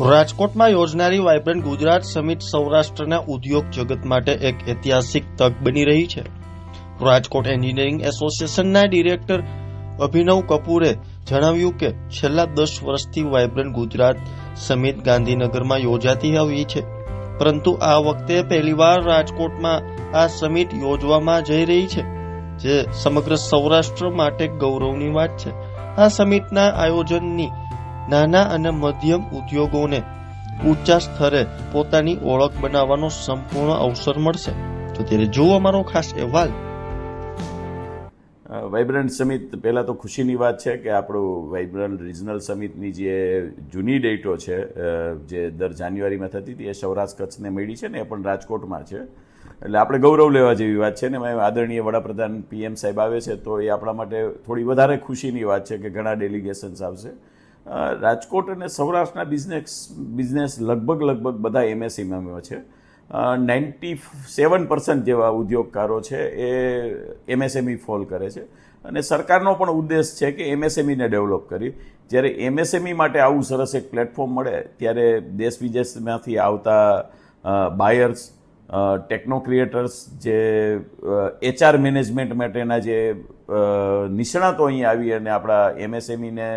રાજકોટમાં યોજનારી vibrant Gujarat summit સૌરાષ્ટ્રના ઉદ્યોગ જગત માટે એક ઐતિહાસિક તક બની રહી છે. રાજકોટ એન્જિનિયરિંગ એસોસિએશનના ડિરેક્ટર અભિનવ કપૂરે જણાવ્યું કે છેલ્લા 10 વર્ષથી વાયબ્રન્ટ ગુજરાત સમિટ ગાંધીનગરમાં યોજાતી આવી છે, પરંતુ આ વખતે પહેલીવાર રાજકોટમાં આ સમિટ યોજવામાં જઈ રહી છે, જે સમગ્ર સૌરાષ્ટ્ર માટે ગૌરવની વાત છે. આ સમિટના આયોજનની નાના અને મધ્યમ ઉદ્યોગોને ઊંચા સ્તરે પોતાની ઓળખ બનાવવાનો સંપૂર્ણ અવસર મળશે. તો ત્યારે જુઓ અમારો ખાસ અહેવાલ. વાઇબ્રન્ટ સમિટ પહેલાં તો ખુશીની વાત છે કે આપણું વાઇબ્રન્ટ રિજનલ સમિટની જે જૂની ડેટો છે, જે દર જાન્યુઆરીમાં થતી હતી, એ સૌરાષ્ટ્ર કચ્છને મળી છે ને એ પણ રાજકોટમાં છે. એટલે આપણે ગૌરવ લેવા જેવી વાત છે ને. આદરણીય વડાપ્રધાન PM સાહેબ આવે છે તો એ આપણા માટે થોડી વધારે ખુશીની વાત છે કે ઘણા ડેલિગેશન્સ આવશે. રાજકોટ અને સૌરાષ્ટ્રના બિઝનેસ લગભગ બધા MSMEમાં છે. 97% જેવા ઉદ્યોગકારો છે એ MSME ફોલ કરે છે, અને સરકારનો પણ ઉદ્દેશ છે કે MSMEને ડેવલપ કરી. જ્યારે MSME માટે આવું સરસ એક પ્લેટફોર્મ મળે ત્યારે દેશ વિદેશમાંથી આવતા બાયર્સ, ટેકનો ક્રિએટર્સ, જે HR મેનેજમેન્ટ માટેના જે નિષ્ણાતો અહીં આવી અને આપણા MSMEને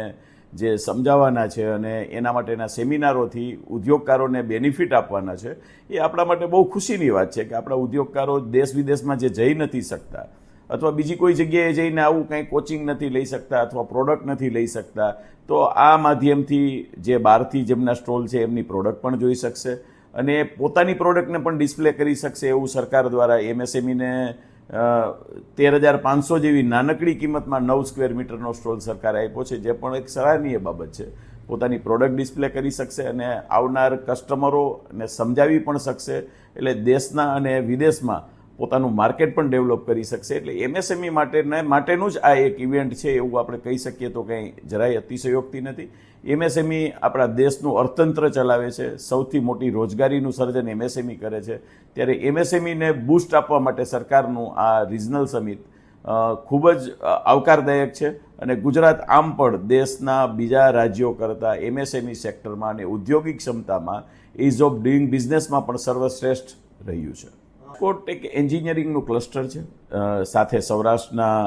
જે સમજાવવાના છે અને એના માટેના સેમિનારોથી ઉદ્યોગકારોને બેનિફિટ આપવાના છે, એ આપણા માટે બહુ ખુશીની વાત છે કે આપણા ઉદ્યોગકારો દેશ વિદેશમાં જે જઈ નથી શકતા અથવા બીજી કોઈ જગ્યાએ જઈને આવું કંઈ કોચિંગ નથી લઈ શકતા અથવા પ્રોડક્ટ નથી લઈ શકતા, તો આ માધ્યમથી જે બહારથી જેમના સ્ટોલ છે એમની પ્રોડક્ટ પણ જોઈ શકશે અને પોતાની પ્રોડક્ટને પણ ડિસ્પ્લે કરી શકશે. એવું સરકાર દ્વારા MSMEને 13,500 જેવી નાનકડી કિંમતમાં 9 સ્ક્વેર મીટરનો સ્ટોલ સરકારે આપ્યો છે, જે પણ એક સરાહનીય બાબત છે. પોતાની પ્રોડક્ટ ડિસ્પ્લે કરી શકશે અને આવનાર કસ્ટમરોને સમજાવી પણ શકશે, એટલે દેશના અને વિદેશમાં પોતાનું માર્કેટ પણ ડેવલપ કરી શકશે. એટલે MSME માટેનું જ આ એક ઇવેન્ટ છે એવું આપણે કહી શકીએ તો કંઈ જરાય અતિશયોક્તિ નથી. MSME આપણા દેશનું અર્થતંત્ર ચલાવે છે, સૌથી મોટી રોજગારીનું સર્જન MSME કરે છે. ત્યારે MSMEને બૂસ્ટ આપવા માટે સરકારનું આ રિજનલ સમિટ ખૂબ જ આવકારદાયક છે અને ગુજરાત આમ પણ દેશના બીજા રાજ્યો કરતાં MSME સેક્ટરમાં અને ઔદ્યોગિક ક્ષમતામાં ઇઝ ઓફ ડુઈંગ બિઝનેસમાં પણ સર્વશ્રેષ્ઠ રહ્યું છે. રાજકોટ એક એન્જિનિયરિંગનું ક્લસ્ટર છે, સાથે સૌરાષ્ટ્રના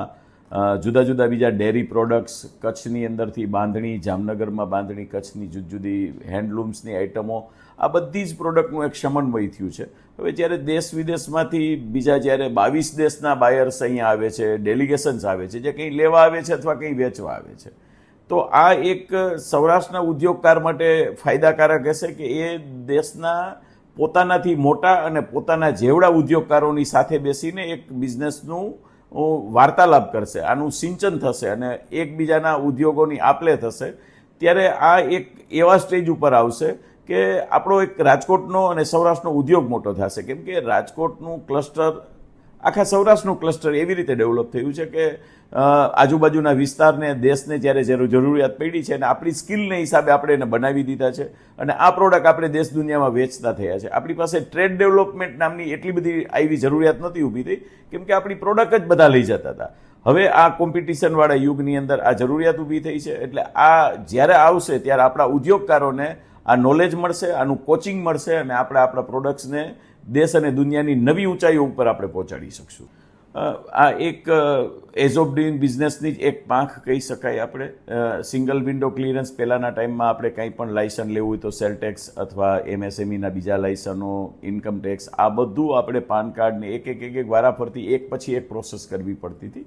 જુદા જુદા બીજા ડેરી પ્રોડક્ટ્સ, કચ્છની અંદરથી બાંધણી, જામનગરમાં બાંધણી, કચ્છની જુદી જુદી હેન્ડલૂમ્સની આઇટમો, આ બધી જ પ્રોડક્ટનું એક સમન્વય થયું છે. હવે જ્યારે દેશ વિદેશમાંથી બીજા જ્યારે 22 દેશના બાયર્સ અહીંયા આવે છે, ડેલિગેશન્સ આવે છે, જે કંઈ લેવા આવે છે અથવા કંઈ વેચવા આવે છે, તો આ એક સૌરાષ્ટ્રના ઉદ્યોગકાર માટે ફાયદાકારક હશે કે એ દેશના પોતાનાથી મોટા અને પોતાના જેવડા ઉદ્યોગકારોની સાથે બેસીને એક બિઝનેસનું વાર્તાલાપ કરશે, આનું સિંચન થશે અને એકબીજાના ઉદ્યોગોની આપલે થશે. ત્યારે આ એક એવા સ્ટેજ ઉપર આવશે કે આપણો એક રાજકોટનો અને સૌરાષ્ટ્રનો ઉદ્યોગ મોટો થશે. કેમ કે રાજકોટનું ક્લસ્ટર આખા સૌરાષ્ટ્રનું ક્લસ્ટર એવી રીતે ડેવલપ થયું છે કે આજુબાજુના વિસ્તારને, દેશને જ્યારે જરૂરિયાત પડી છે અને આપણી સ્કિલને હિસાબે આપણે એને બનાવી દીધા છે અને આ પ્રોડક્ટ આપણે દેશ દુનિયામાં વેચતા થયા છે. આપણી પાસે ટ્રેડ ડેવલપમેન્ટ નામની એટલી બધી આવી જરૂરિયાત નહોતી ઊભી થઈ, કેમ કે આપણી પ્રોડક્ટ જ બધા લઈ જતા હતા. હવે આ કોમ્પિટિશનવાળા યુગની અંદર આ જરૂરિયાત ઊભી થઈ છે. એટલે આ જ્યારે આવશે ત્યારે આપણા ઉદ્યોગકારોને આ નોલેજ મળશે, આનું કોચિંગ મળશે અને આપણે આપણા પ્રોડક્ટ્સને દેશ અને દુનિયાની નવી ઊંચાઈઓ ઉપર આપણે પહોંચાડી શકશું. આ એક એઝ ઓફ ડુઈંગ બિઝનેસની જ એક પાંખ કહી શકાય. આપણે સિંગલ વિન્ડો ક્લિયરન્સ પહેલાંના ટાઈમમાં આપણે કંઈ પણ લાયસન્સ લેવું હોય તો સેલ ટેક્સ અથવા MSMEના બીજા લાયસનો, ઇન્કમ ટેક્સ, આ બધું આપણે પાન કાર્ડને એક વારાફરતી એક પછી એક પ્રોસેસ કરવી પડતી હતી.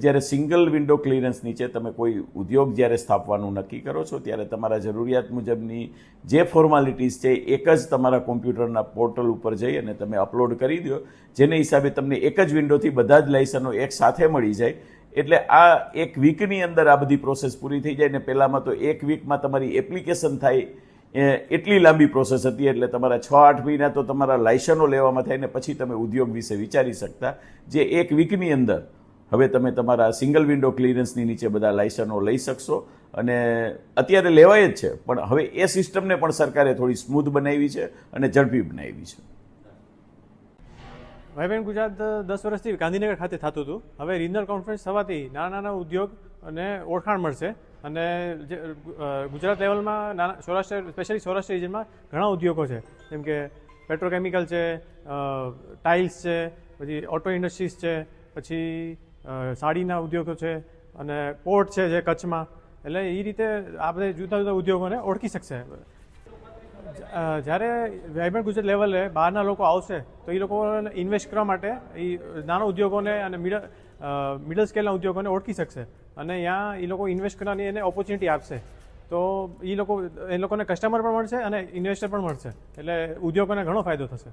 જ્યારે સિંગલ વિન્ડો ક્લિયરન્સ નીચે તમે કોઈ ઉદ્યોગ જ્યારે સ્થાપવાનું નક્કી કરો છો ત્યારે તમારા જરૂરિયાત મુજબની જે ફોર્માલિટીઝ છે એક જ તમારા કોમ્પ્યુટરના પોર્ટલ ઉપર જઈ અને તમે અપલોડ કરી દો, જેને હિસાબે તમને એક જ વિન્ડોથી બધા જ લાયસનો એક સાથે મળી જાય. એટલે આ એક વીકની અંદર આ બધી પ્રોસેસ પૂરી થઈ જાય. ને પહેલાંમાં તો એક વીકમાં તમારી એપ્લિકેશન થાય એટલી લાંબી પ્રોસેસ હતી. એટલે તમારા 6-8 મહિના તો તમારા લાયસનો લેવામાં થાય ને પછી તમે ઉદ્યોગ વિશે વિચારી શકતા. જે એક વીકની અંદર હવે તમે તમારા સિંગલ વિન્ડો ક્લિયરન્સની નીચે બધા લાયસનો લઈ શકશો અને અત્યારે લેવાય જ છે, પણ હવે એ સિસ્ટમને પણ સરકારે થોડી સ્મૂથ બનાવી છે અને ઝડપી બનાવી છે. વાયબ્રન્ટ ગુજરાત 10 વર્ષથી ગાંધીનગર ખાતે થતું હતું. હવે રિજનલ કોન્ફરન્સ થવાથી નાના ઉદ્યોગ અને ઓળખાણ મળશે. અને જે ગુજરાત લેવલમાં નાના સૌરાષ્ટ્ર સ્પેશિયલી સૌરાષ્ટ્ર રિજનમાં ઘણા ઉદ્યોગો છે, જેમ કે પેટ્રોકેમિકલ છે, ટાઇલ્સ છે, પછી ઓટો ઇન્ડસ્ટ્રીઝ છે, પછી સાડીના ઉદ્યોગો છે અને પોર્ટ છે જે કચ્છમાં. એટલે એ રીતે આ બધા જુદા જુદા ઉદ્યોગોને ઓળખી શકશે. જ્યારે વાઇબ્રન્ટ ગુજરાત લેવલે બહારના લોકો આવશે તો એ લોકોને ઇન્વેસ્ટ કરવા માટે એ નાના ઉદ્યોગોને અને મિડલ સ્કેલના ઉદ્યોગોને ઓળખી શકશે અને ત્યાં એ લોકો ઇન્વેસ્ટ કરવાની એને ઓપોર્ચ્યુનિટી આપશે. તો એ લોકોને કસ્ટમર પણ મળશે અને ઇન્વેસ્ટર પણ મળશે, એટલે ઉદ્યોગોને ઘણો ફાયદો થશે.